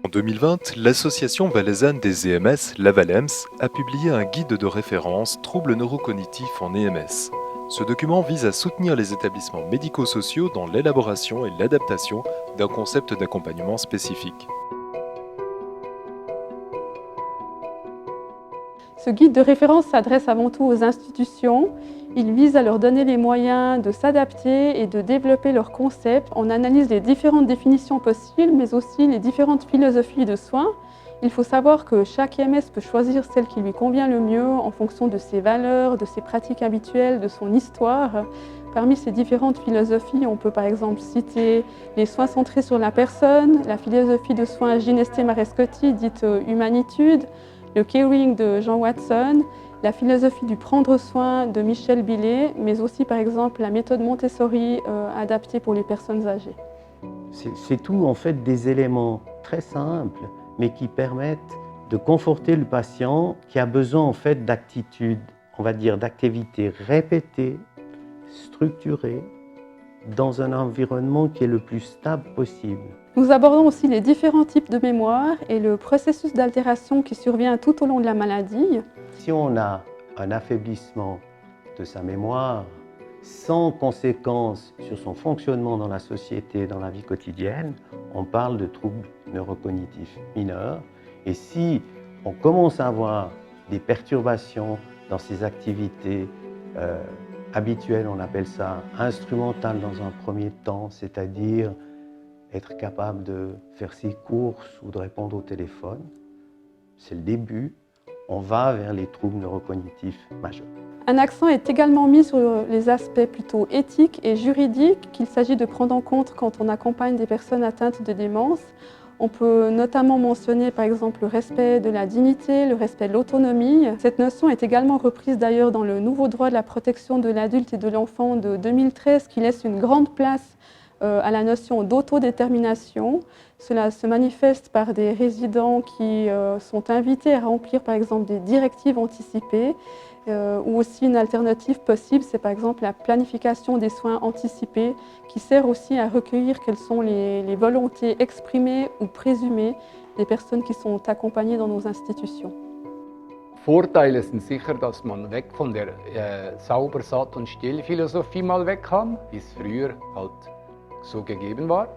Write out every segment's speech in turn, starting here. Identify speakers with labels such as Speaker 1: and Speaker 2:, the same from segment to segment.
Speaker 1: En 2020, l'association valaisanne des EMS, la Valems, a publié un guide de référence troubles neurocognitifs en EMS. Ce document vise à soutenir les établissements médico-sociaux dans l'élaboration et l'adaptation d'un concept d'accompagnement spécifique.
Speaker 2: Ce guide de référence s'adresse avant tout aux institutions. Il vise à leur donner les moyens de s'adapter et de développer leurs concepts. On analyse les différentes définitions possibles, mais aussi les différentes philosophies de soins. Il faut savoir que chaque EMS peut choisir celle qui lui convient le mieux en fonction de ses valeurs, de ses pratiques habituelles, de son histoire. Parmi ces différentes philosophies, on peut par exemple citer les soins centrés sur la personne, la philosophie de soins Gineste Marescotti, dite humanitude, le caring de Jean Watson, la philosophie du prendre soin de Michel Billet, mais aussi par exemple la méthode Montessori adaptée pour les personnes âgées.
Speaker 3: C'est tout en fait des éléments très simples, mais qui permettent de conforter le patient qui a besoin en fait d'attitudes, on va dire d'activités répétées, structurées, dans un environnement qui est le plus stable possible.
Speaker 2: Nous abordons aussi les différents types de mémoire et le processus d'altération qui survient tout au long de la maladie.
Speaker 3: Si on a un affaiblissement de sa mémoire sans conséquence sur son fonctionnement dans la société, dans la vie quotidienne, on parle de troubles neurocognitifs mineurs. Et si on commence à avoir des perturbations dans ses activités habituelles, on appelle ça instrumentales dans un premier temps, c'est-à-dire être capable de faire ses courses ou de répondre au téléphone, c'est le début. On va vers les troubles neurocognitifs majeurs.
Speaker 2: Un accent est également mis sur les aspects plutôt éthiques et juridiques qu'il s'agit de prendre en compte quand on accompagne des personnes atteintes de démence. On peut notamment mentionner par exemple le respect de la dignité, le respect de l'autonomie. Cette notion est également reprise d'ailleurs dans le nouveau droit de la protection de l'adulte et de l'enfant de 2013 qui laisse une grande place à la notion d'autodétermination. Cela se manifeste par des résidents qui sont invités à remplir par exemple des directives anticipées ou aussi une alternative possible, c'est par exemple la planification des soins anticipés qui sert aussi à recueillir quelles sont les volontés exprimées ou présumées des personnes qui sont accompagnées dans nos institutions.
Speaker 4: Vorteile sind sicher, dass man weg von der sauber, satt und still Philosophie mal weg kann, wie es früher halt so gegeben war.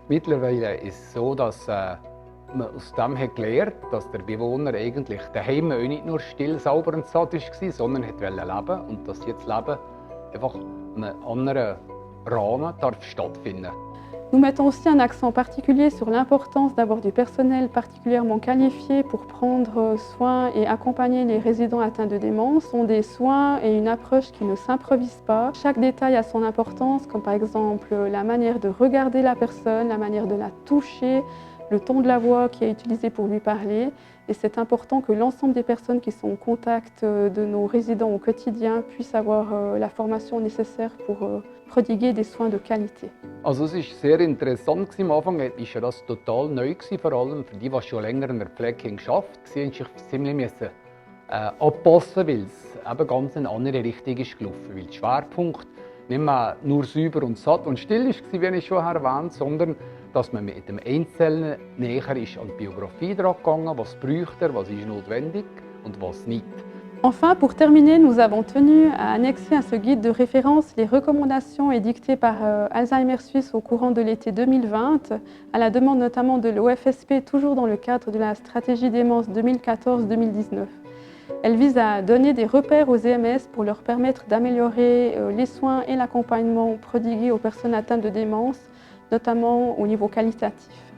Speaker 4: Mittlerweile ist es so, dass man aus dem hat gelernt, dass der Bewohner eigentlich daheim auch nicht nur still, sauber und satt war, sondern hat leben und dass jetzt Leben einfach in einem anderen Rahmen darf stattfinden.
Speaker 2: Nous mettons aussi un accent particulier sur l'importance d'avoir du personnel particulièrement qualifié pour prendre soin et accompagner les résidents atteints de démence. Ce sont des soins et une approche qui ne s'improvisent pas. Chaque détail a son importance, comme par exemple la manière de regarder la personne, la manière de la toucher, le ton de la voix qui est utilisé pour lui parler. Et c'est important que l'ensemble des personnes qui sont au contact de nos résidents au quotidien puissent avoir la formation nécessaire pour prodiguer des soins de qualité.
Speaker 4: Also es war sehr interessant. Am Anfang war ja das total neu, vor allem für die schon länger in der Pflege gearbeitet haben, und sich ziemlich müssen, anpassen, weil es eben ganz in eine andere Richtung ist gelaufen. Weil der Schwerpunkt nicht mehr nur sauber und satt und still war, wie ich schon erwähnt, sondern dass man mit dem Einzelnen näher ist an die Biografie dran gegangen, was braucht er, was ist notwendig und was nicht.
Speaker 2: Enfin, pour terminer, nous avons tenu à annexer à ce guide de référence les recommandations édictées par Alzheimer Suisse au courant de l'été 2020, à la demande notamment de l'OFSP, toujours dans le cadre de la stratégie démence 2014-2019. Elle vise à donner des repères aux EMS pour leur permettre d'améliorer les soins et l'accompagnement prodigués aux personnes atteintes de démence, notamment au niveau qualitatif.